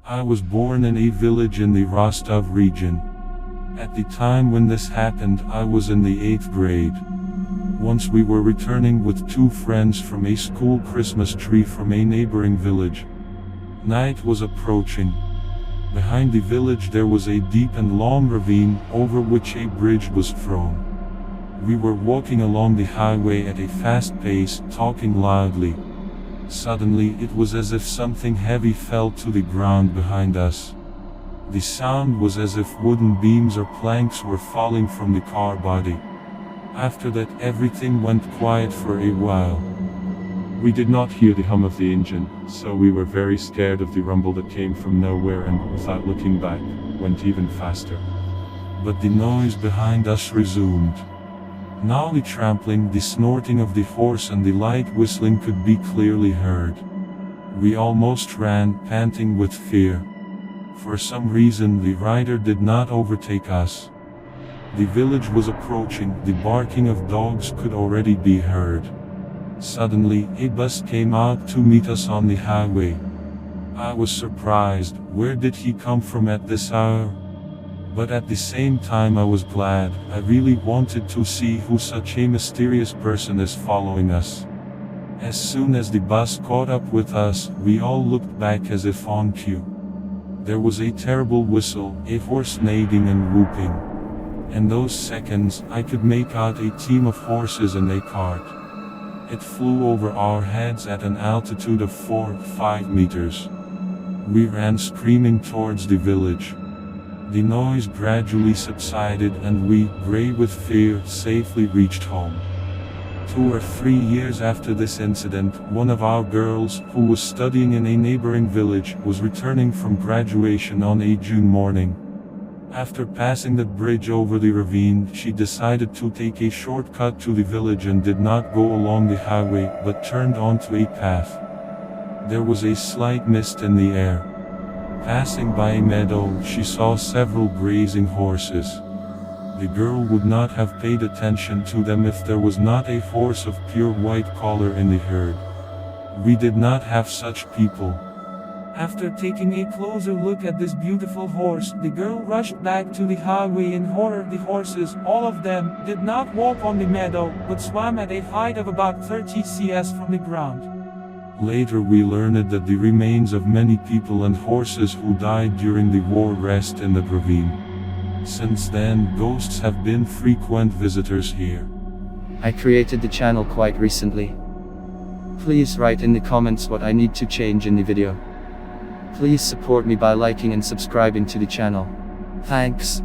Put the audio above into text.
I was born in a village in the Rostov region. At the time when this happened, I was in the 8th grade. Once we were returning with two friends from a school Christmas tree from a neighboring village. Night was approaching. Behind the village there was a deep and long ravine, over which a bridge was thrown. We were walking along the highway at a fast pace, talking loudly. Suddenly it was as if something heavy fell to the ground behind us. The sound was as if wooden beams or planks were falling from the car body. After that everything went quiet for a while. We did not hear the hum of the engine, so we were very scared of the rumble that came from nowhere and, without looking back, went even faster. But the noise behind us resumed. Now the trampling, the snorting of the horse and the light whistling could be clearly heard. We almost ran, panting with fear. For some reason the rider did not overtake us. The village was approaching, the barking of dogs could already be heard. Suddenly, a bus came out to meet us on the highway. I was surprised. Where did he come from at this hour? But at the same time I was glad. I really wanted to see who such a mysterious person is following us. As soon as the bus caught up with us, we all looked back as if on cue. There was a terrible whistle, a horse neighing and whooping. In those seconds, I could make out a team of horses and a cart. It flew over our heads at an altitude of 4-5 meters. We ran screaming towards the village. The noise gradually subsided and we, gray with fear, safely reached home. 2 or 3 years after this incident, one of our girls, who was studying in a neighboring village, was returning from graduation on a June morning. After passing that bridge over the ravine, she decided to take a shortcut to the village and did not go along the highway, but turned onto a path. There was a slight mist in the air. Passing by a meadow, she saw several grazing horses. The girl would not have paid attention to them if there was not a horse of pure white color in the herd. We did not have such people. After taking a closer look at this beautiful horse, the girl rushed back to the highway in horror. The horses, all of them, did not walk on the meadow, but swam at a height of about 30 cs from the ground. Later we learned that the remains of many people and horses who died during the war rest in the ravine. Since then, ghosts have been frequent visitors here. I created the channel quite recently. Please write in the comments what I need to change in the video. Please support me by liking and subscribing to the channel. Thanks.